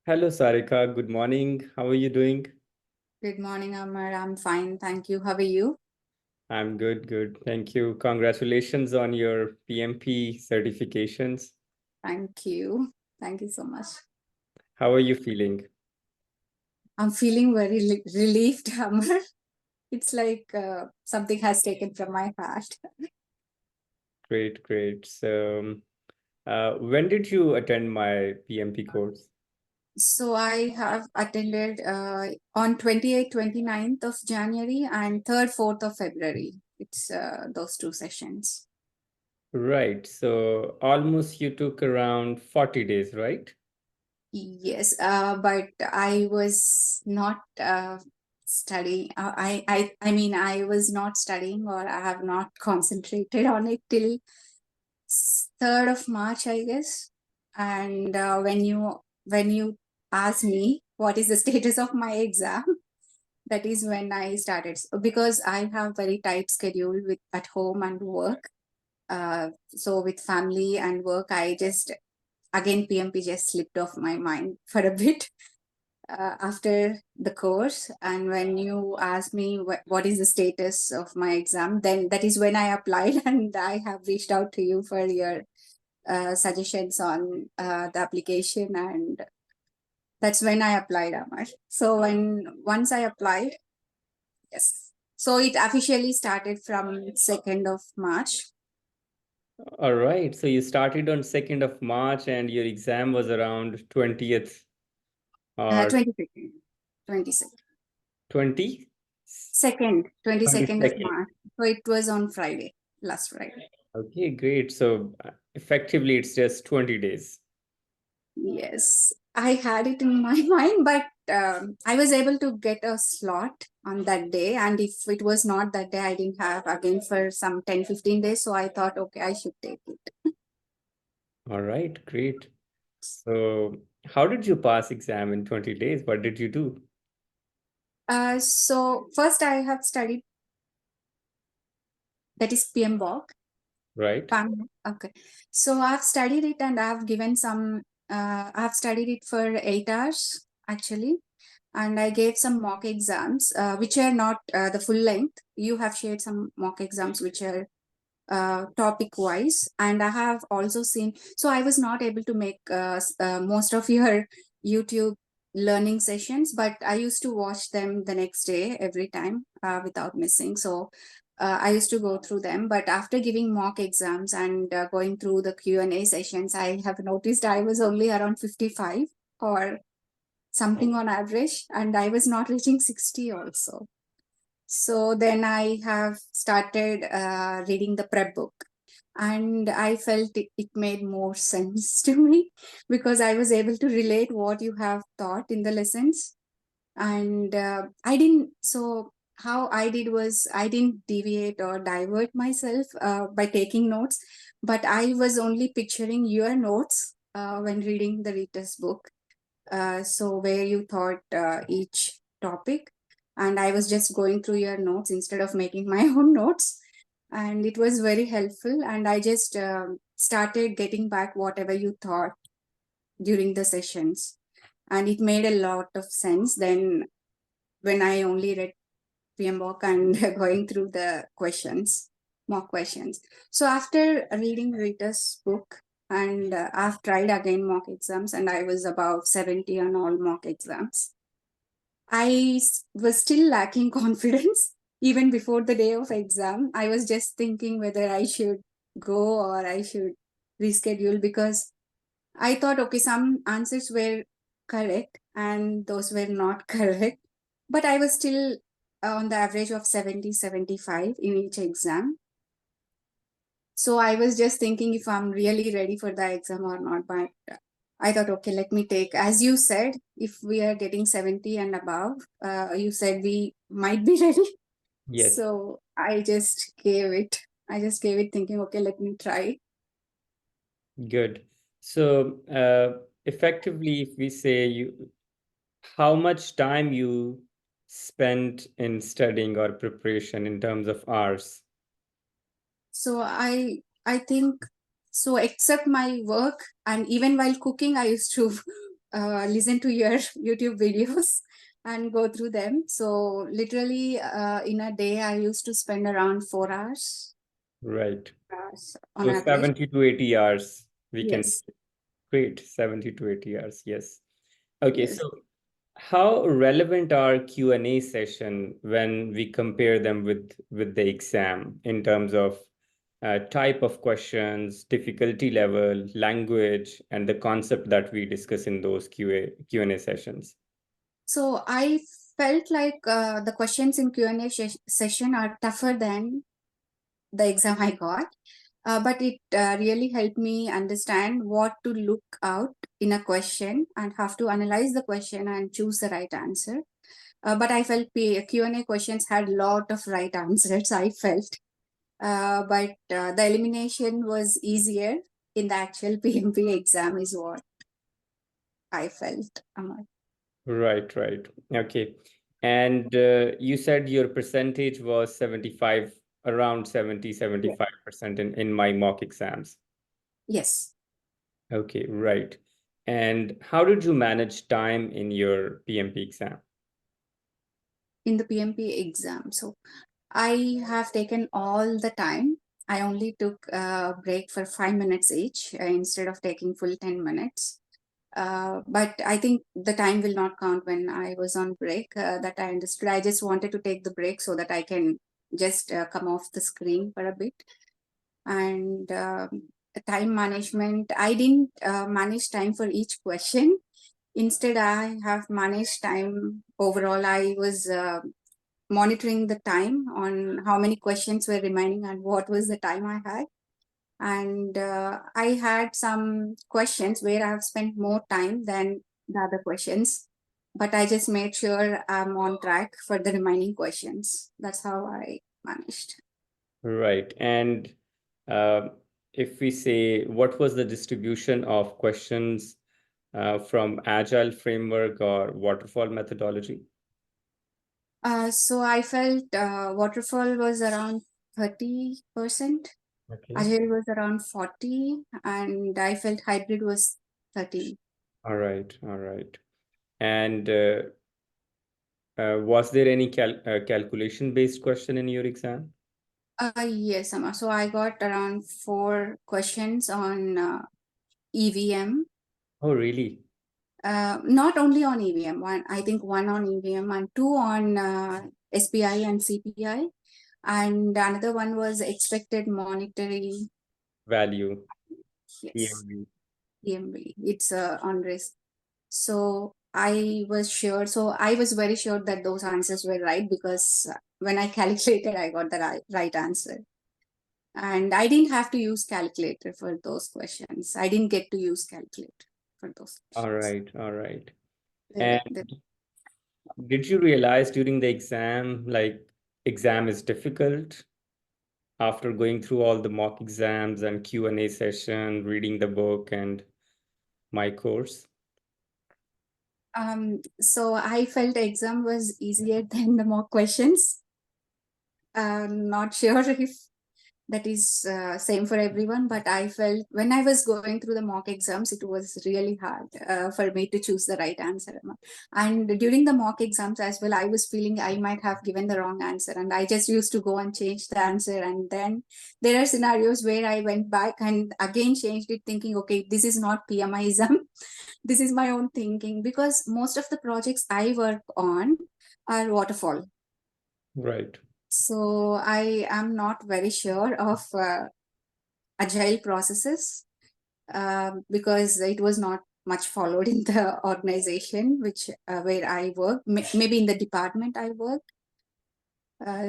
Hello, Sarika. Good morning. How are you doing? Good morning, Amar. I'm fine. Thank you. How are you? I'm good, good. Thank you. Congratulations on your PMP certifications. Thank you. Thank you so much. How are you feeling? I'm feeling very relieved, Amar. It's like something has taken from my heart. Great, great. When did you attend my PMP course? So I have attended on 28th, 29th of January and 3rd, 4th of February. It's those two sessions. Right. So almost you took around 40 days, right? Yes, but I was not studying. I mean, I was not studying, or I have not concentrated on it till 3rd of March, I guess. And when you asked me what is the status of my exam, that is when I started. Because I have very tight schedule with at home and work. So with family and work, I just again PMP just slipped off my mind for a bit after the course. And when you asked me what is the status of my exam, then that is when I applied and I have reached out to you for your suggestions on the application, and that's when I applied, Amar. So once I applied, yes. So it officially started from 2nd of March. All right. So you started on 2nd of March and your exam was around 20th or 22nd. 22nd. 20? 22nd of 22nd. March. So it was on Friday, last Friday. Okay, great. So effectively, it's just 20 days. Yes, I had it in my mind, but I was able to get a slot on that day. And if it was not that day, I didn't have again for some 10-15 days. So I thought, okay, I should take it. All right, great. So, how did you pass exam in 20 days? What did you do? So first I have studied, that is PMBOK. Right? Okay. So I've studied it and I've given I've studied it for 8 hours actually. And I gave some mock exams, which are not the full length. You have shared some mock exams which are topic wise, and I have also seen. So I was not able to make most of your YouTube learning sessions, but I used to watch them the next day every time without missing. So I used to go through them, but after giving mock exams and going through the Q&A sessions, I have noticed I was only around 55 or something on average, and I was not reaching 60 also. So then I have started reading the prep book, and I felt it made more sense to me because I was able to relate what you have taught in the lessons. And I didn't, so how I did was I didn't deviate or divert myself by taking notes, but I was only picturing your notes when reading the reader's book. So where you thought each topic, and I was just going through your notes instead of making my own notes, and it was very helpful. And I just started getting back whatever you thought during the sessions, and it made a lot of sense then when I only read PMBOK and going through the questions, mock questions. So after reading Rita's book, and I've tried again mock exams, and I was above 70 on all mock exams. Was still lacking confidence even before the day of exam. I was just thinking whether I should go or I should reschedule, because I thought, okay, some answers were correct and those were not correct. But I was still on the average of 70-75 in each exam. So I was just thinking if I'm really ready for the exam or not. But I thought, okay, let me take, as you said, if we are getting 70 and above, you said we might be ready. Yes. So I just gave it. I just gave it thinking, okay, let me try. Good. So, effectively, if we say how much time you spent in studying or preparation in terms of hours? So I think so, except my work and even while cooking, I used to listen to your YouTube videos and go through them. So literally, in a day, I used to spend around 4 hours Right. on So average. 70 to 80 hours, we can Yes, say. Great, 70 to 80 hours. Yes. Okay, yes. so how relevant are Q&A session when we compare them with the exam in terms of type of questions, difficulty level, language, and the concept that we discuss in those Q&A sessions? So I felt like the questions in Q&A session are tougher than the exam I got. But it really helped me understand what to look out in a question and how to analyze the question and choose the right answer. But I felt Q&A questions had a lot of right answers, I felt. But the elimination was easier in the actual PMP exam is what I felt, Amar. Right, right. Okay. And you said your percentage was 75, around 70, Yeah. 75% in my mock exams. Yes, Okay, right. And how did you manage time in your PMP exam? in the PMP exam. So I have taken all the time. I only took a break for 5 minutes each instead of taking full 10 minutes. But I think the time will not count when I was on break. That I understood. I just wanted to take the break so that I can just come off the screen for a bit. And time management, I didn't manage time for each question. Instead, I have managed time overall. I was monitoring the time on how many questions were remaining and what was the time I had. And I had some questions where I have spent more time than the other questions, but I just made sure I'm on track for the remaining questions. That's how I managed. Right. And uh, if we say, what was the distribution of questions from Agile framework or waterfall methodology? So I felt waterfall was around 30%, Okay. agile was around 40, and I felt hybrid was 30. All right. All right. And was there any calculation-based question in your exam? Yes, Amma. So I got around 4 questions on EVM. Oh, really? Not only on EVM, one I think one on EVM and two on SPI and CPI, and another one was expected monetary. Value, Yes, PMV. EMV. It's on risk. So I was sure. So I was very sure that those answers were right because when I calculated, I got the right answer. And I didn't have to use calculator for those questions. I didn't get to use calculator for those All questions. right. All right. The, And the, did you realize during the exam, like exam is difficult after going through all the mock exams and Q&A session, reading the book and my course? so I felt exam was easier than the mock questions. Not sure if that is same for everyone, but I felt when I was going through the mock exams it was really hard for me to choose the right answer, and during the mock exams as well I was feeling I might have given the wrong answer, and I just used to go and change the answer, and then there are scenarios where I went back and again changed it thinking, okay, this is not PMIism, this is my own thinking, because most of the projects I work on are waterfall. Right. So I am not very sure of agile processes because it was not much followed in the organization which where I work, maybe in the department I work.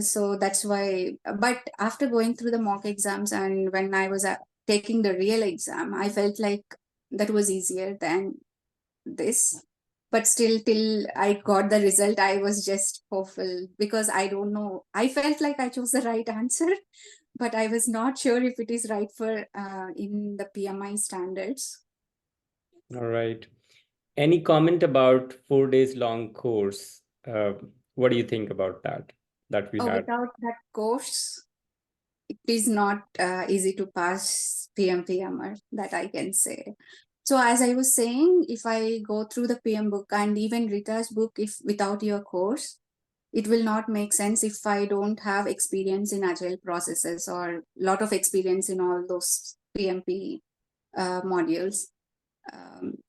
So that's why. But after going through the mock exams and when I was taking the real exam, I felt like that was easier than this. But still, till I got the result, I was just hopeful because I don't know. I felt like I chose the right answer, but I was not sure if it is right for in the PMI standards. All right. Any comment about 4 days long course? What do you think about that we Oh, had? without that course, it is not easy to pass PMPMR, that I can say. So as I was saying, if I go through the PM book and even Rita's book, if without your course, it will not make sense if I don't have experience in agile processes or lot of experience in all those PMP modules.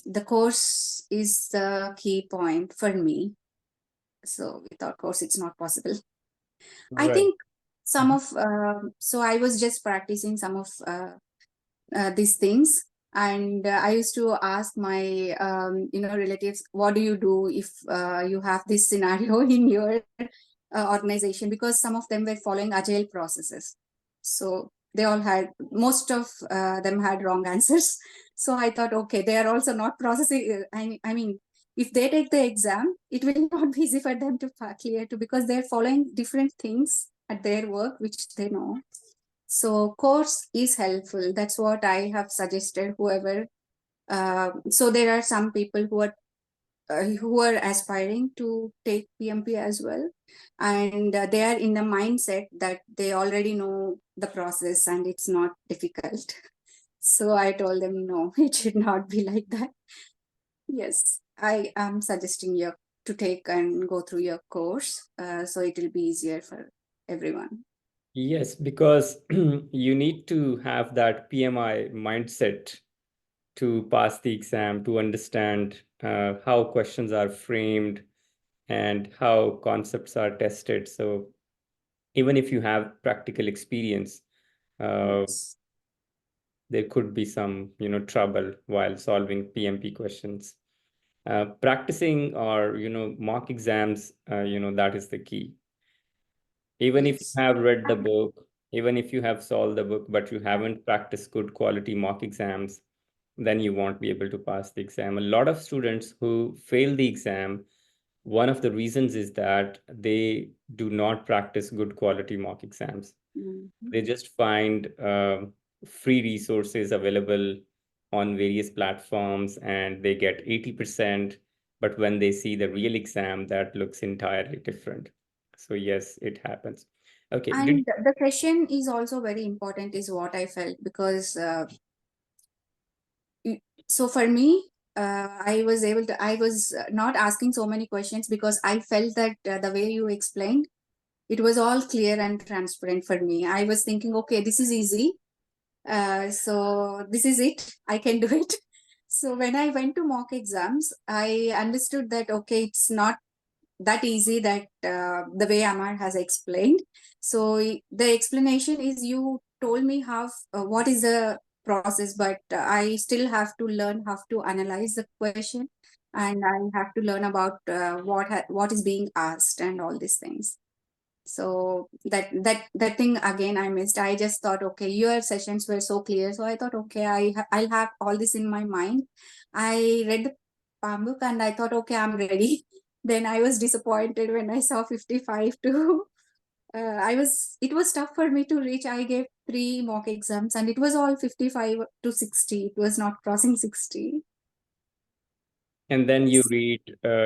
The course is the key point for me. So without course, it's not possible. I Right. think some of so I was just practicing some of these things, and I used to ask my relatives, what do you do if you have this scenario in your organization, because some of them were following agile processes. So they all had, most of them had wrong answers. So I thought, okay, they are also not processing. I mean, if they take the exam, it will not be easy for them to clear to, because they're following different things at their work, which they know. So course is helpful. That's what I have suggested. Whoever, so there are some people who are aspiring to take PMP as well, and they are in the mindset that they already know the process and it's not difficult. So I told them, no, it should not be like that. Yes, I am suggesting you to take and go through your course, so it will be easier for everyone. Yes, because you need to have that PMI mindset to pass the exam, to understand how questions are framed and how concepts are tested. So even if you have practical experience, uh, Yes. there could be some, trouble while solving PMP questions. Practicing or, mock exams, that is the key. Even if you Yes. have read the book, even if you have solved the book, but you haven't practiced good quality mock exams, then you won't be able to pass the exam. A lot of students who fail the exam, one of the reasons is that they do not practice good quality mock exams. Mhm. They just find free resources available on various platforms and they get 80%. But when they see the real exam, that looks entirely different. So, yes, it happens. Okay. And the question is also very important, is what I felt, because so for me, I was not asking so many questions because I felt that the way you explained, it was all clear and transparent for me. I was thinking, okay, this is easy. So this is it. I can do it. So when I went to mock exams, I understood that, okay, it's not that easy that the way Amar has explained. So the explanation is, you told me how what is the process, but I still have to learn how to analyze the question, and I have to learn about what is being asked and all these things. So that thing again I missed. I just thought, okay, your sessions were so clear, so I thought, okay, I'll have all this in my mind. I read the palm book and I thought, okay, I'm ready. Then I was disappointed when I saw 55 to it was tough for me to reach. I gave 3 mock exams and it was all 55 to 60. It was not crossing 60. and then you Yes. read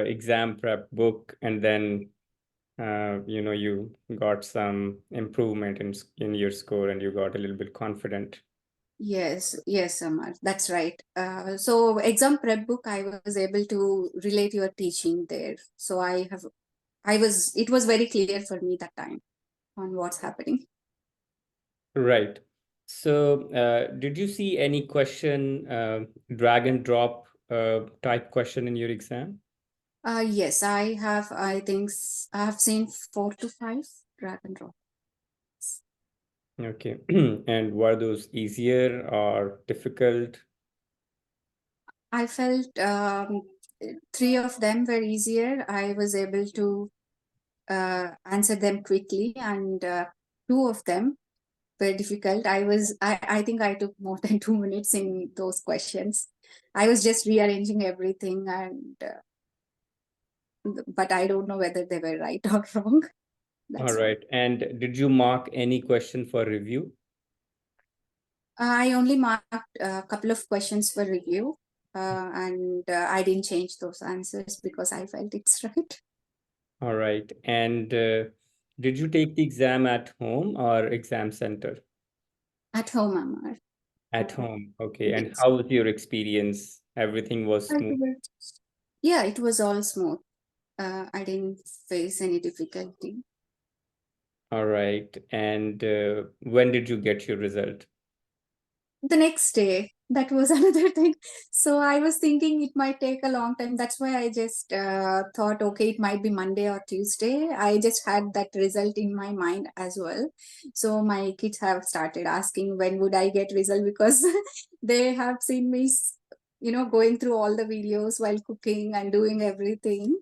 exam prep book and then you got some improvement in your score and you got a little bit confident. Yes, yes, Amar, that's right. So exam prep book, I was able to relate your teaching there. So it was very clear for me that time on what's happening. Right. So, did you see any question, drag and drop type question in your exam? Yes, I think I have seen 4 to 5 drag and drops. Okay. And were those easier or difficult? I felt 3 of them were easier. I was able to answer them quickly, and 2 of them were difficult. I think I took more than 2 minutes in those questions. I was just rearranging everything, and but I don't know whether they were right or wrong. All That's why. right. And did you mark any question for review? I only marked a couple of questions for review, and I didn't change those answers because I felt it's right. All right. And did you take the exam at home or exam center? At home, Amar. At home. Okay. And Yes. how was your experience? Everything was smooth. Yeah, it was all smooth. I didn't face any difficulty. All right. And when did you get your result? The next day, that was another thing. So I was thinking it might take a long time. That's why I just thought, okay, it might be Monday or Tuesday. I just had that result in my mind as well. So my kids have started asking when would I get result, because they have seen me, going through all the videos while cooking and doing everything.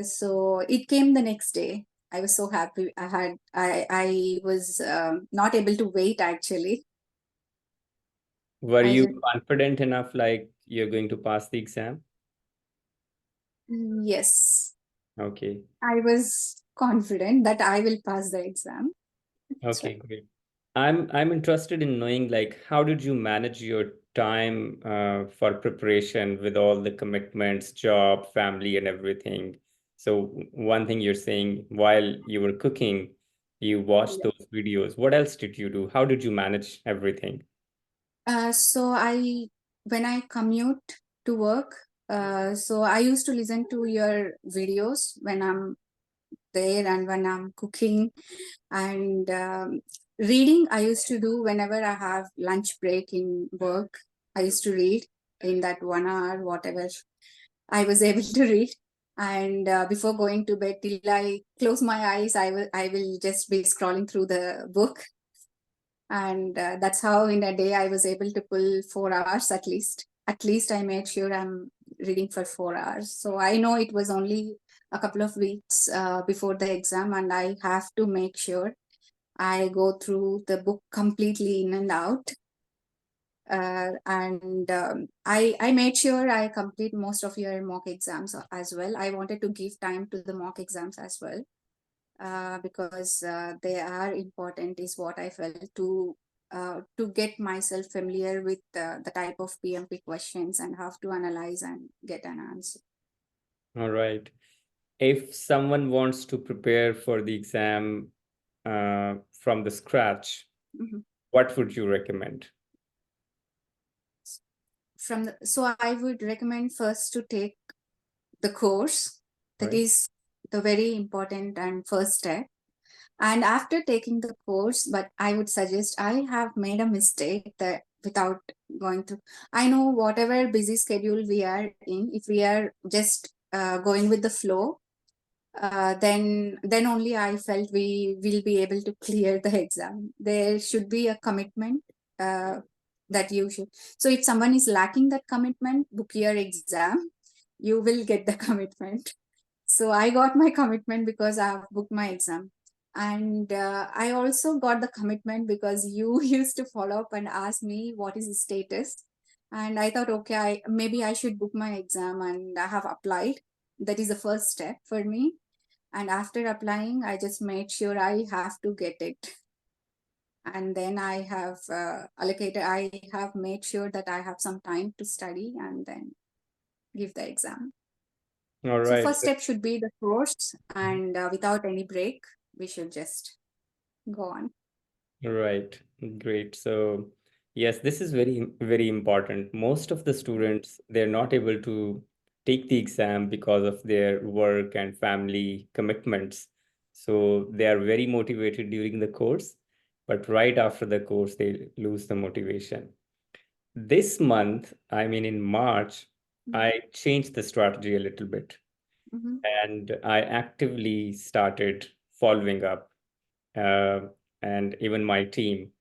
So it came the next day. I was so happy. I was not able to wait actually. Were I you just confident enough, like you're going to pass the exam? Yes, Okay. I was confident that I will pass the exam. That's Okay, right. great. I'm interested in knowing, like, how did you manage your time for preparation with all the commitments, job, family, and everything? So one thing you're saying, while you were cooking, you watched Yeah. those videos. What else did you do? How did you manage everything? So when I commute to work, so I used to listen to your videos when I'm there and when I'm cooking, and reading I used to do whenever I have lunch break in work. I used to read in that 1 hour, whatever I was able to read. And before going to bed, till I close my eyes, I will just be scrolling through the book. And that's how in a day I was able to pull 4 hours at least. At least I made sure I'm reading for 4 hours. So I know it was only a couple of weeks before the exam, and I have to make sure I go through the book completely in and out. And I made sure I complete most of your mock exams as well. I wanted to give time to the mock exams as well, because they are important, is what I felt, to get myself familiar with the type of PMP questions and how to analyze and get an answer. All right. If someone wants to prepare for the exam from the scratch, Mhm. what would you recommend? So I would recommend first to take the course. That Right. is the very important and first step. And after taking the course, but I would suggest, I have made a mistake that without going through, I know whatever busy schedule we are in, if we are just going with the flow, then only I felt we will be able to clear the exam. There should be a commitment uh, that you should. So if someone is lacking that commitment, book your exam. You will get the commitment. So I got my commitment because I have booked my exam. And I also got the commitment because you used to follow up and ask me what is the status. And I thought, okay, maybe I should book my exam, and I have applied. That is the first step for me. And after applying, I just made sure I have to get it. And then I have I have made sure that I have some time to study and then give the exam. All So right. first step should be the course, and without any break, we should just go on. Right, great. So, yes, this is very, very important. Most of the students, they're not able to take the exam because of their work and family commitments. So, they are very motivated during the course, but right after the course, they lose the motivation. This month, I mean, in March, Mhm. I changed the strategy a little bit, Mhm. and I actively started following up, uh, and even my team.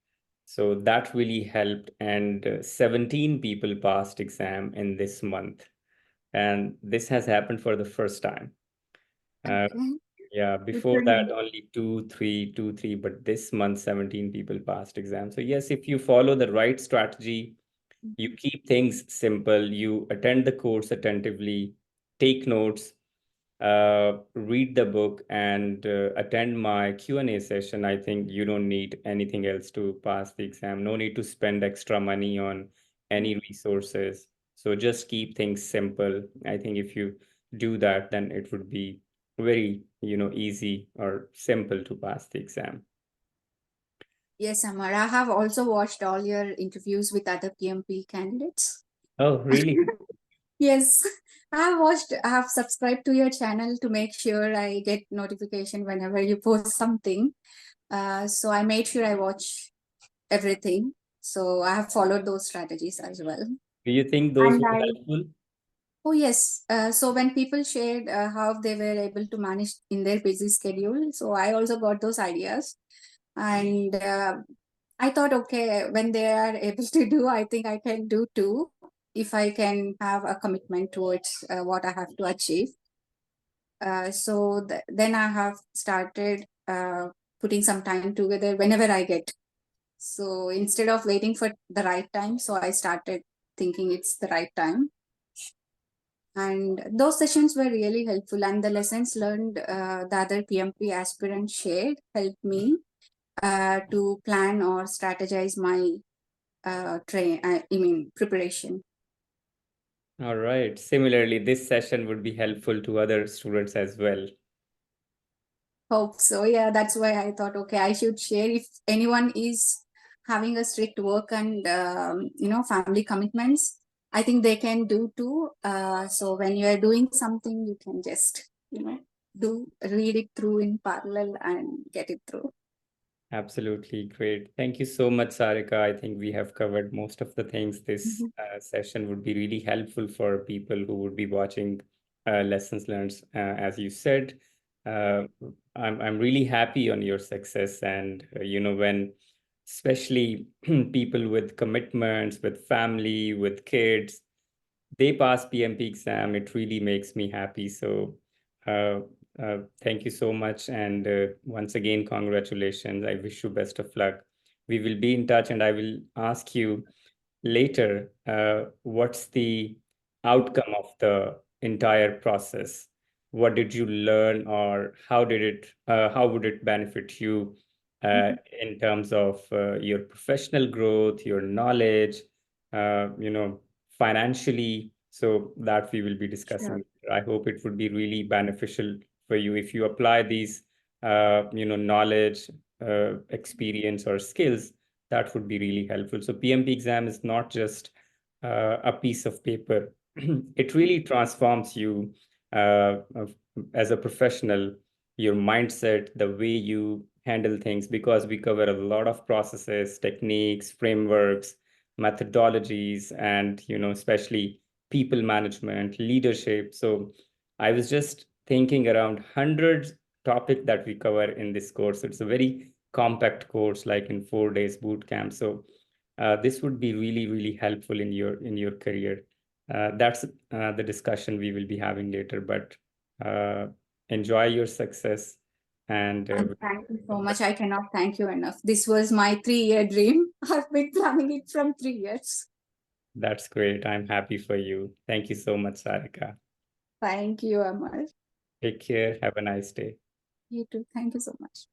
So that really helped. And 17 people passed exam in this month. And this has happened for the first time. Uh, Okay. yeah, Good before for that, you. only two, three, but this month, 17 people passed exam. So, yes, if you follow the right strategy, you Mhm. keep things simple, you attend the course attentively, take notes, read the book, and attend my Q&A session, I think you don't need anything else to pass the exam. No need to spend extra money on any resources. So just keep things simple. I think if you do that, then it would be very, easy or simple to pass the exam. Yes, Amar. I have also watched all your interviews with other PMP candidates. Oh, really? Yes, I have subscribed to your channel to make sure I get notification whenever you post something. So I made sure I watch everything. So I have followed those strategies as well. Do you think those And were I, helpful? oh yes, so when people shared how they were able to manage in their busy schedule, so I also got those ideas. And I thought, okay, when they are able to do, I think I can do too, if I can have a commitment towards what I have to achieve. Then I have started putting some time together whenever I get. So instead of waiting for the right time, so I started thinking it's the right time. And those sessions were really helpful, and the lessons learned the other PMP aspirants shared helped me to plan or strategize my preparation. All right. Similarly, this session would be helpful to other students as well. Hope so. Yeah, that's why I thought, okay, I should share. If anyone is having a strict work and family commitments, I think they can do too. So when you are doing something, you can just do read it through in parallel and get it through. Absolutely great. Thank you so much, Sarika. I think we have covered most of the things. This Mhm. session would be really helpful for people who would be watching lessons learned. As you said, uh, I'm really happy on your success, and when especially people with commitments, with family, with kids, they pass PMP exam, it really makes me happy. So uh, thank you so much. And once again, congratulations. I wish you best of luck. We will be in touch, and I will ask you later what's the outcome of the entire process. What did you learn, or how would it benefit you uh, Mhm. in terms of your professional growth, your knowledge, financially? So that we will be Sure. discussing. I hope it would be really beneficial for you if you apply these, knowledge, experience, or skills. That would be really helpful. So PMP exam is not just a piece of paper. It really transforms you as a professional, your mindset, the way you handle things, because we cover a lot of processes, techniques, frameworks, methodologies, and especially people management, leadership. So I was just thinking around hundreds topic that we cover in this course. It's a very compact course, like in 4 days boot camp. So this would be really, really helpful in your career. That's the discussion we will be having later. But uh, enjoy your success, and And thank you so much. I cannot thank you enough. This was my 3-year dream. I've been planning it from 3 years. that's great. I'm happy for you. Thank you so much, Sarika. Thank you, Amar. Take care. Have a nice day. You too. Thank you so much.